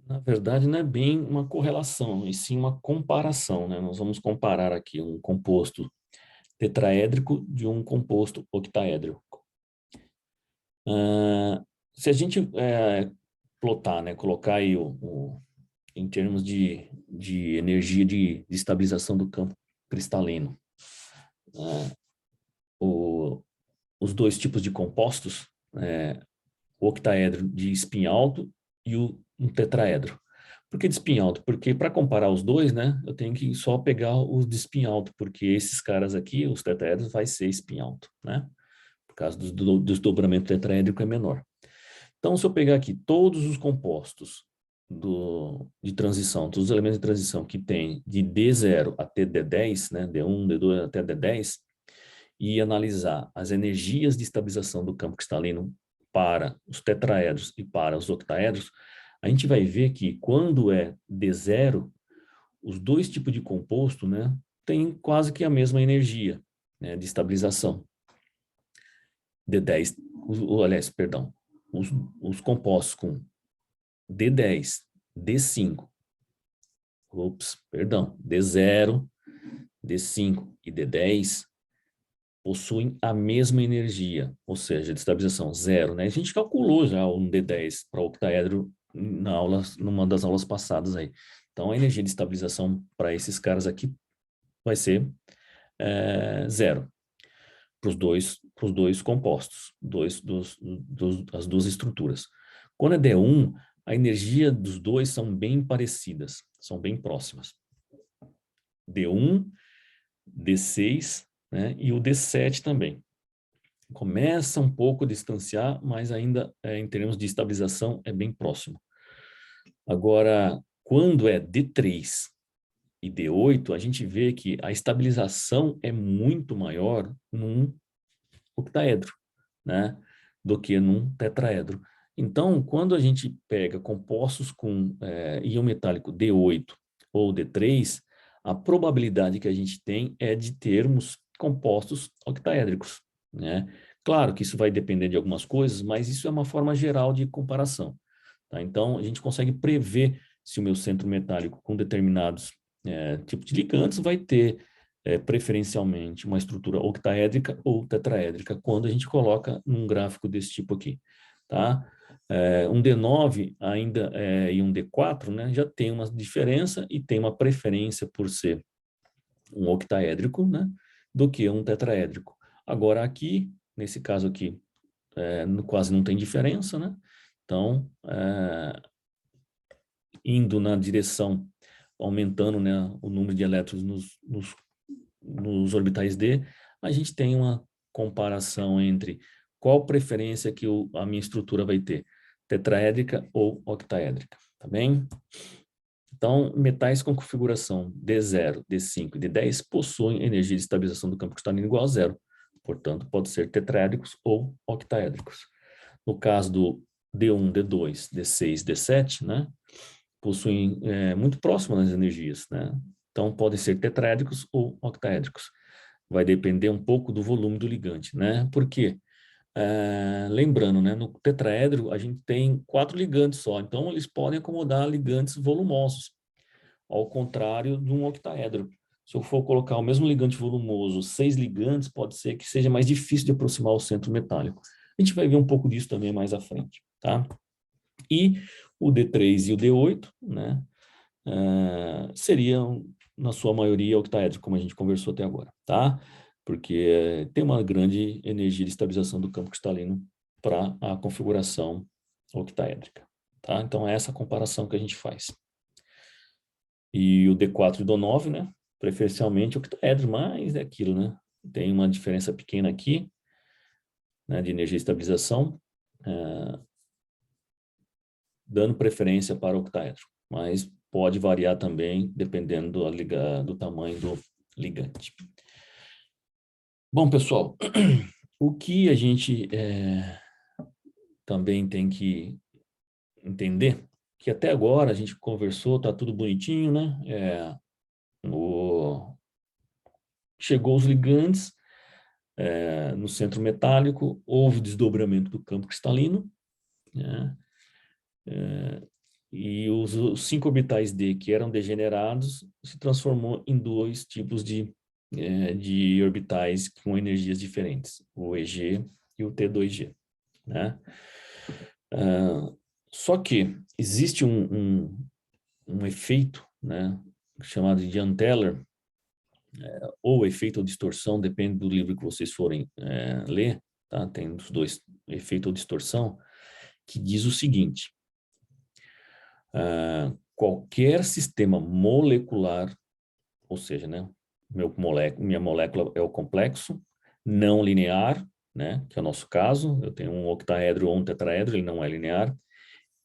Na verdade, não é bem uma correlação, e sim uma comparação, né? Nós vamos comparar aqui um composto tetraédrico de um composto octaédrico. Se a gente plotar, né, colocar aí em termos de energia de estabilização do campo cristalino, né, os dois tipos de compostos, o octaedro de spin alto e um tetraedro. Por que de spin alto? Porque para comparar os dois, né, eu tenho que só pegar os de spin alto, porque esses caras aqui, os tetraedros, vai ser spin alto, né? Por causa do desdobramento tetraédrico é menor. Então, se eu pegar aqui todos os compostos de transição, todos os elementos de transição que tem de D0 até D10, né, D1, D2 até D10, e analisar as energias de estabilização do campo cristalino para os tetraedros e para os octaedros, a gente vai ver que quando é D0, os dois tipos de composto, né, têm quase que a mesma energia, né, de estabilização. D10, aliás, perdão, os compostos com D10, D5, D0, D5 e D10 possuem a mesma energia, ou seja, de estabilização zero, né? A gente calculou já um D10 para octaedro numa das aulas passadas aí. Então, a energia de estabilização para esses caras aqui vai ser zero para os dois compostos, as duas estruturas. Quando é D1, a energia dos dois são bem parecidas, são bem próximas. D1, D6, né, e o D7 também. Começa um pouco a distanciar, mas ainda em termos de estabilização é bem próximo. Agora, quando é D3 e D8, a gente vê que a estabilização é muito maior num octaedro, né, do que num tetraedro. Então, quando a gente pega compostos com íon metálico D8 ou D3, a probabilidade que a gente tem é de termos compostos octaédricos, né? Claro que isso vai depender de algumas coisas, mas isso é uma forma geral de comparação, tá? Então, a gente consegue prever se o meu centro metálico com determinados tipos de ligantes vai ter preferencialmente uma estrutura octaédrica ou tetraédrica, quando a gente coloca num gráfico desse tipo aqui, tá? Um D9 ainda e um D4, né, já tem uma diferença e tem uma preferência por ser um octaédrico, né, do que um tetraédrico. Agora aqui, nesse caso aqui, quase não tem diferença, né? Então, indo na direção, aumentando, né, o número de elétrons nos orbitais D, a gente tem uma comparação entre qual preferência que a minha estrutura vai ter, tetraédrica ou octaédrica, tá bem? Então, metais com configuração D0, D5 e D10 possuem energia de estabilização do campo cristalino igual a zero, portanto, pode ser tetraédricos ou octaédricos. No caso do D1, D2, D6, D7, né, possuem muito próximas as energias, né? Então, podem ser tetraédricos ou octaédricos. Vai depender um pouco do volume do ligante, né? Por quê? Lembrando, né, no tetraedro a gente tem 4 ligantes só, então eles podem acomodar ligantes volumosos, ao contrário de um octaedro. Se eu for colocar o mesmo ligante volumoso, 6 ligantes, pode ser que seja mais difícil de aproximar o centro metálico. A gente vai ver um pouco disso também mais à frente, tá? E o D3 e o D8, né, seriam, na sua maioria, octaedros, como a gente conversou até agora, tá? Porque tem uma grande energia de estabilização do campo cristalino para a configuração octaédrica, tá? Então, é essa comparação que a gente faz. E o D4 e o D9, né? Preferencialmente octaedro, mas é aquilo, né? Tem uma diferença pequena aqui, né, de energia de estabilização, dando preferência para o octaedro, mas pode variar também dependendo do tamanho do ligante. Bom, pessoal, o que a gente também tem que entender, que até agora a gente conversou, tá tudo bonitinho, né? Chegou os ligantes no centro metálico, houve desdobramento do campo cristalino, né? E os 5 orbitais D que eram degenerados se transformou em 2 tipos de orbitais com energias diferentes, o EG e o T2G, né? Só que existe um efeito, né, chamado de Jahn-Teller, ou efeito ou distorção, depende do livro que vocês forem ler, tá? Tem os dois, efeito ou distorção, que diz o seguinte: qualquer sistema molecular, ou seja, né, minha molécula é o complexo, não linear, né, que é o nosso caso, eu tenho um octaedro ou um tetraedro, ele não é linear,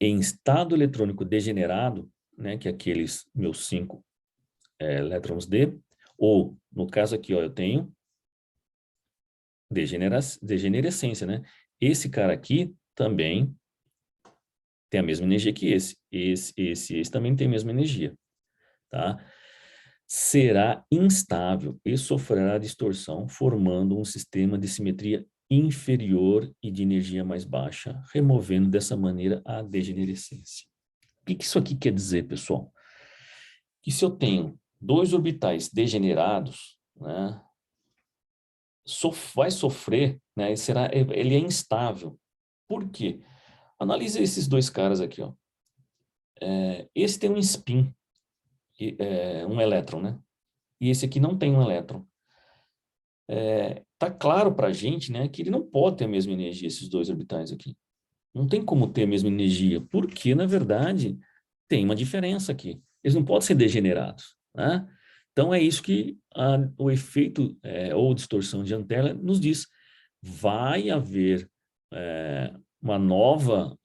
em estado eletrônico degenerado, né, que é aqueles meus 5 elétrons D, ou, no caso aqui, ó, eu tenho degenerescência, né? Esse cara aqui também tem a mesma energia que esse. Esse também tem a mesma energia, tá? Será instável e sofrerá distorção, formando um sistema de simetria inferior e de energia mais baixa, removendo dessa maneira a degenerescência. O que isso aqui quer dizer, pessoal? Que se eu tenho 2 orbitais degenerados, né, vai sofrer, né, ele é instável. Por quê? Analise esses 2 caras aqui, ó. Esse tem um spin, um elétron, né? E esse aqui não tem um elétron. Tá claro para a gente, né, que ele não pode ter a mesma energia, esses 2 orbitais aqui. Não tem como ter a mesma energia, porque, na verdade, tem uma diferença aqui. Eles não podem ser degenerados, né? Então, é isso que o efeito ou distorção de Jahn-Teller nos diz. Vai haver uma nova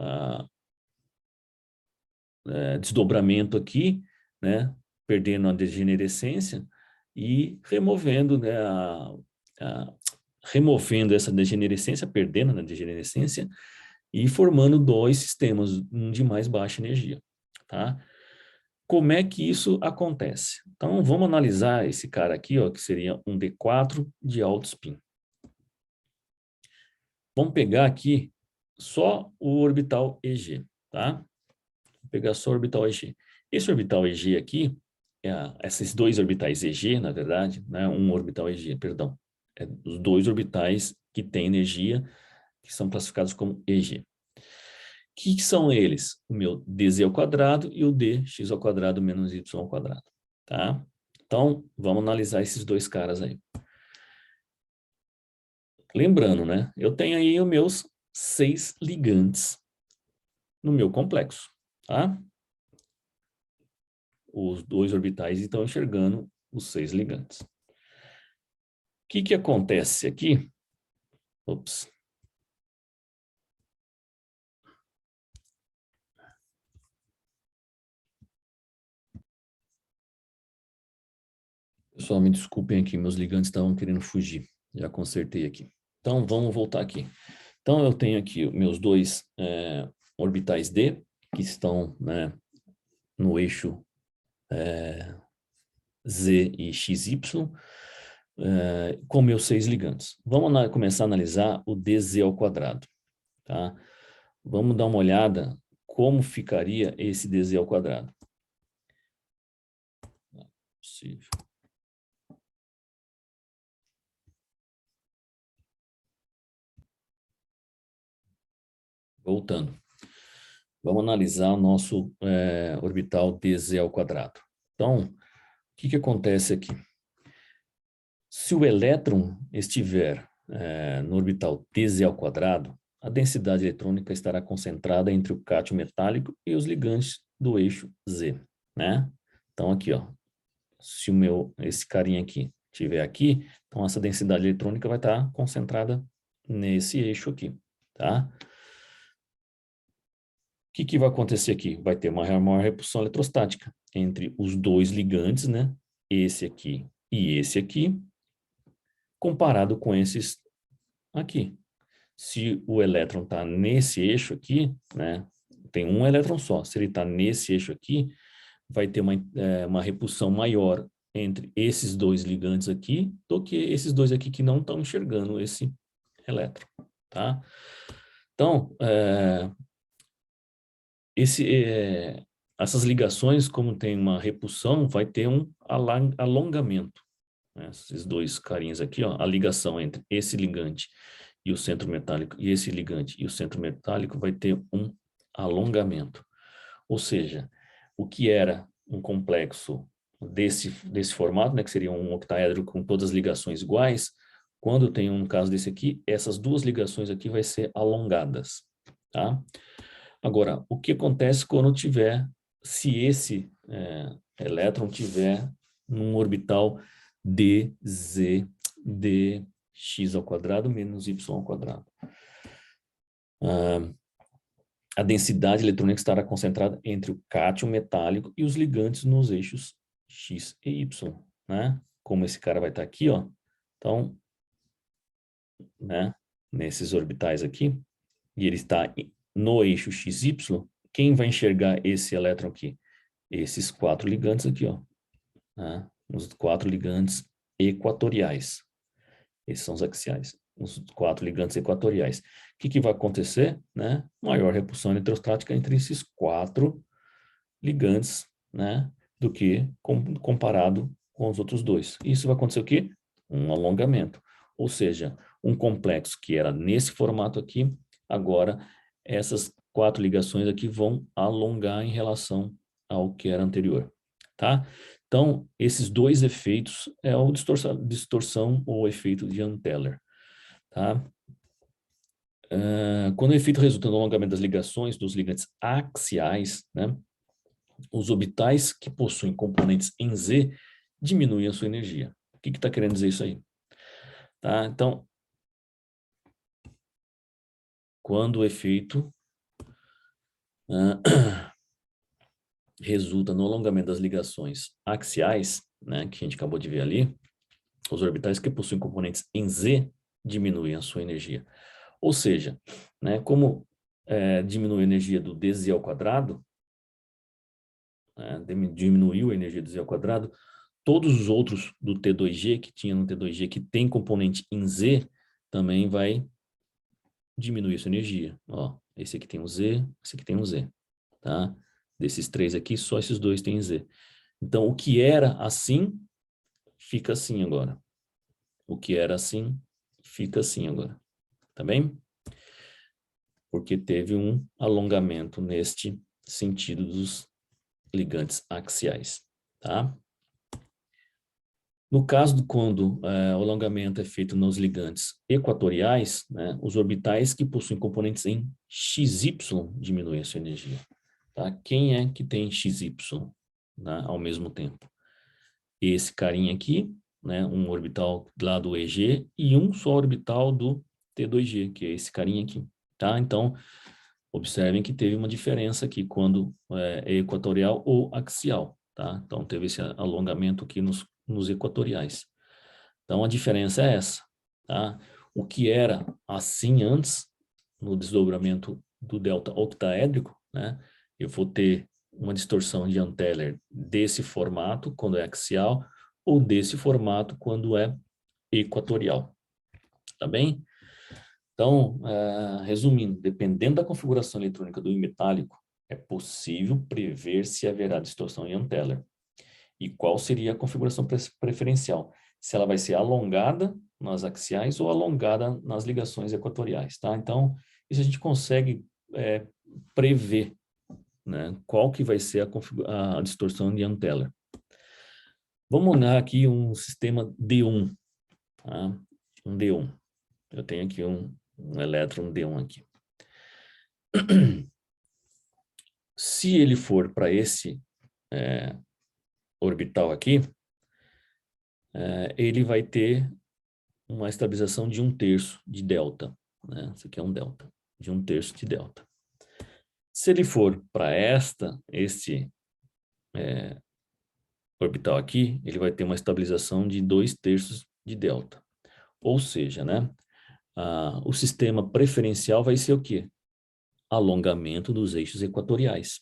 desdobramento aqui, né? Perdendo a degenerescência e removendo, né, removendo essa degenerescência, perdendo a degenerescência e formando 2 sistemas, um de mais baixa energia, tá? Como é que isso acontece? Então, vamos analisar esse cara aqui, ó, que seria um D4 de alto spin. Vamos pegar aqui só o orbital EG, tá? Vou pegar só o orbital EG. Esse orbital EG aqui, esses 2 orbitais EG, na verdade, né, um orbital EG, perdão, os 2 orbitais que têm energia, que são classificados como EG. Que são eles? O meu dz ao quadrado e o dx ao quadrado menos y ao quadrado, tá? Então, vamos analisar esses 2 caras aí. Lembrando, né? Eu tenho aí os meus 6 ligantes no meu complexo, tá? Os 2 orbitais estão enxergando os 6 ligantes. O que acontece aqui? Ops. Pessoal, me desculpem aqui, meus ligantes estavam querendo fugir. Já consertei aqui. Então, vamos voltar aqui. Então, eu tenho aqui meus 2 orbitais D, que estão, né, no eixo Z e XY, com meus 6 ligantes. Vamos começar a analisar o DZ ao quadrado, tá? Vamos dar uma olhada como ficaria esse DZ ao quadrado. Não é possível. Voltando. Vamos analisar o nosso orbital DZ ao quadrado. Então, o que acontece aqui? Se o elétron estiver no orbital DZ ao quadrado, a densidade eletrônica estará concentrada entre o cátion metálico e os ligantes do eixo Z, né? Então, aqui, ó, se esse carinha aqui estiver aqui, então essa densidade eletrônica vai estar concentrada nesse eixo aqui, tá? O que vai acontecer aqui? Vai ter uma maior repulsão eletrostática entre os 2 ligantes, né? Esse aqui e esse aqui, comparado com esses aqui. Se o elétron está nesse eixo aqui, né? Tem um elétron só. Se ele está nesse eixo aqui, vai ter uma repulsão maior entre esses 2 ligantes aqui do que esses 2 aqui que não estão enxergando esse elétron, tá? Então, essas ligações, como tem uma repulsão, vai ter um alongamento. Né? Esses dois carinhas aqui, ó, a ligação entre esse ligante e o centro metálico e esse ligante e o centro metálico vai ter um alongamento. Ou seja, o que era um complexo desse formato, né, que seria um octaedro com todas as ligações iguais, quando tem um caso desse aqui, essas duas ligações aqui vai ser alongadas, tá? Agora, o que acontece quando tiver, se esse elétron tiver num orbital dx ao quadrado menos y ao quadrado? A densidade eletrônica estará concentrada entre o cátion metálico e os ligantes nos eixos x e y, né? Como esse cara vai estar aqui, ó. Então, né, nesses orbitais aqui, e ele está no eixo XY, quem vai enxergar esse elétron aqui? Esses quatro ligantes aqui, ó. Né? Os quatro ligantes equatoriais. Esses são os axiais. Os quatro ligantes equatoriais. O que vai acontecer? Né? Maior repulsão eletrostática entre esses quatro ligantes, né? Do que comparado com os outros dois. Isso vai acontecer o quê? Um alongamento. Ou seja, um complexo que era nesse formato aqui, agora essas quatro ligações aqui vão alongar em relação ao que era anterior, tá? Então, esses dois efeitos é o distorção ou efeito de Jahn-Teller, tá? Quando o efeito resulta no alongamento das ligações dos ligantes axiais, né? Os orbitais que possuem componentes em Z diminuem a sua energia. O que está querendo dizer isso aí? Tá? Então, quando o efeito resulta no alongamento das ligações axiais, né, que a gente acabou de ver ali, os orbitais que possuem componentes em Z diminuem a sua energia. Ou seja, né, como diminui a energia do dz ao quadrado, né, diminuiu a energia do z ao quadrado, todos os outros do T2G, que tinha no T2G, que tem componente em Z, também vai diminuir sua energia. Ó, esse aqui tem um Z, esse aqui tem um Z, tá? Desses três aqui, só esses dois têm Z. Então, o que era assim, fica assim agora. O que era assim, fica assim agora. Tá bem? Porque teve um alongamento neste sentido dos ligantes axiais, tá? No caso de quando o alongamento é feito nos ligantes equatoriais, né, os orbitais que possuem componentes em XY diminuem a sua energia. Tá? Quem é que tem XY, né, ao mesmo tempo? Esse carinha aqui, né, um orbital lá do EG e um só orbital do T2G, que é esse carinha aqui. Tá? Então, observem que teve uma diferença aqui quando é equatorial ou axial. Tá? Então, teve esse alongamento aqui nos equatoriais. Então, a diferença é essa. Tá? O que era assim antes, no desdobramento do delta octaédrico, né, eu vou ter uma distorção de Jahn-Teller desse formato, quando é axial, ou desse formato, quando é equatorial. Tá bem? Então, resumindo, dependendo da configuração eletrônica do metálico, é possível prever se haverá distorção em Jahn-Teller. E qual seria a configuração preferencial? Se ela vai ser alongada nas axiais ou alongada nas ligações equatoriais, tá? Então, isso a gente consegue prever, né? Qual que vai ser a distorção de Jahn-Teller. Vamos olhar aqui um sistema D1, tá? Um D1. Eu tenho aqui um elétron D1 aqui. Se ele for para esse orbital aqui, ele vai ter uma estabilização de 1/3 de delta. Né? Isso aqui é um delta, de 1/3 de delta. Se ele for para este orbital aqui, ele vai ter uma estabilização de 2/3 de delta. Ou seja, né, o sistema preferencial vai ser o quê? Alongamento dos eixos equatoriais,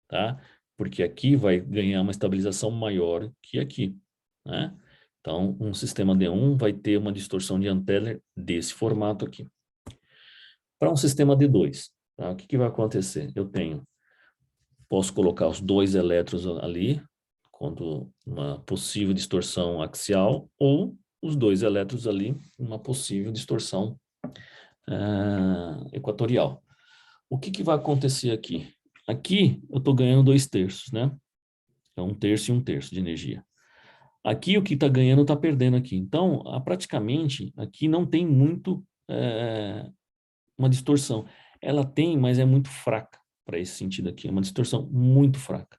tá? Porque aqui vai ganhar uma estabilização maior que aqui, né? Então, um sistema D1 vai ter uma distorção de Jahn-Teller desse formato aqui. Para um sistema D2, tá? O que vai acontecer? Eu tenho Posso colocar os 2 elétrons ali, quando uma possível distorção axial, ou os 2 elétrons ali, uma possível distorção equatorial. O que vai acontecer aqui? Aqui eu estou ganhando 2/3, né? É 1/3 e 1/3 de energia. Aqui o que está ganhando está perdendo aqui. Então, praticamente, aqui não tem muito uma distorção. Ela tem, mas é muito fraca para esse sentido aqui. É uma distorção muito fraca,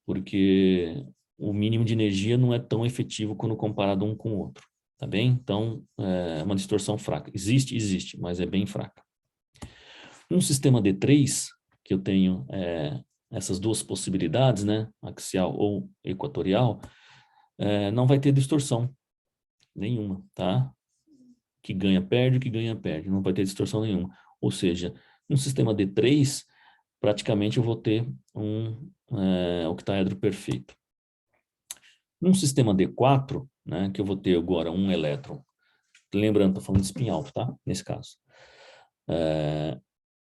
porque o mínimo de energia não é tão efetivo quando comparado um com o outro, tá bem? Então, é uma distorção fraca. Existe, existe, mas é bem fraca. Um sistema D3, que eu tenho essas duas possibilidades, né, axial ou equatorial, não vai ter distorção nenhuma, tá? Que ganha, perde, que ganha, perde. Não vai ter distorção nenhuma. Ou seja, um sistema D3, praticamente eu vou ter um octaedro perfeito. Num sistema D4, né, que eu vou ter agora um elétron, lembrando, estou falando de spin alto, tá? Nesse caso.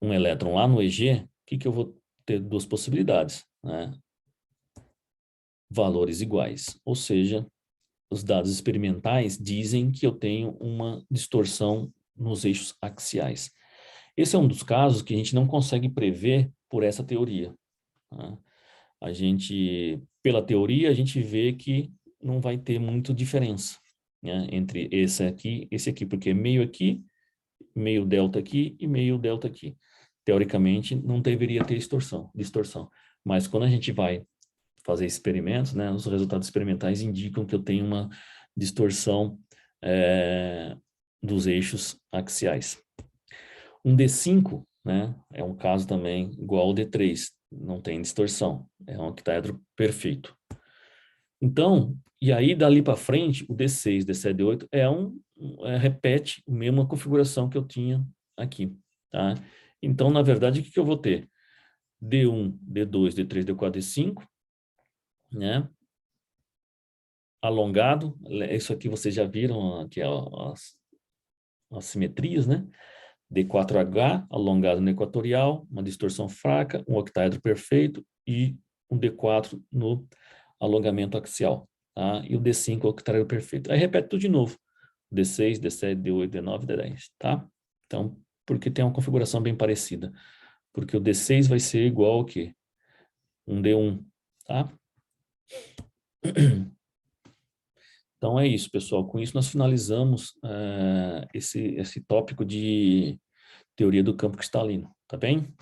Um elétron lá no EG, o que eu vou ter? Duas possibilidades, né? Valores iguais, ou seja, os dados experimentais dizem que eu tenho uma distorção nos eixos axiais. Esse é um dos casos que a gente não consegue prever por essa teoria. Tá? Pela teoria, a gente vê que não vai ter muita diferença, né, entre esse aqui, porque é meio aqui, meio delta aqui e meio delta aqui. Teoricamente, não deveria ter distorção. Mas quando a gente vai fazer experimentos, né, os resultados experimentais indicam que eu tenho uma distorção dos eixos axiais. Um D5, né, é um caso também igual ao D3, não tem distorção, é um octaedro perfeito. Então, e aí dali para frente, o D6, D7, D8 repete a mesma configuração que eu tinha aqui, tá? Então, na verdade, o que eu vou ter? D1, D2, D3, D4, D5, né? Alongado, isso aqui vocês já viram, aqui as simetrias, né? D4H, alongado no equatorial, uma distorção fraca, um octaedro perfeito e um D4 no alongamento axial. Tá? E o D5 é o octaedro perfeito. Aí repete tudo de novo. D6, D7, D8, D9, D10. Tá? Então, porque tem uma configuração bem parecida. Porque o D6 vai ser igual ao quê? Um D1. Tá? Então é isso, pessoal. Com isso nós finalizamos esse tópico de teoria do campo cristalino. Tá bem?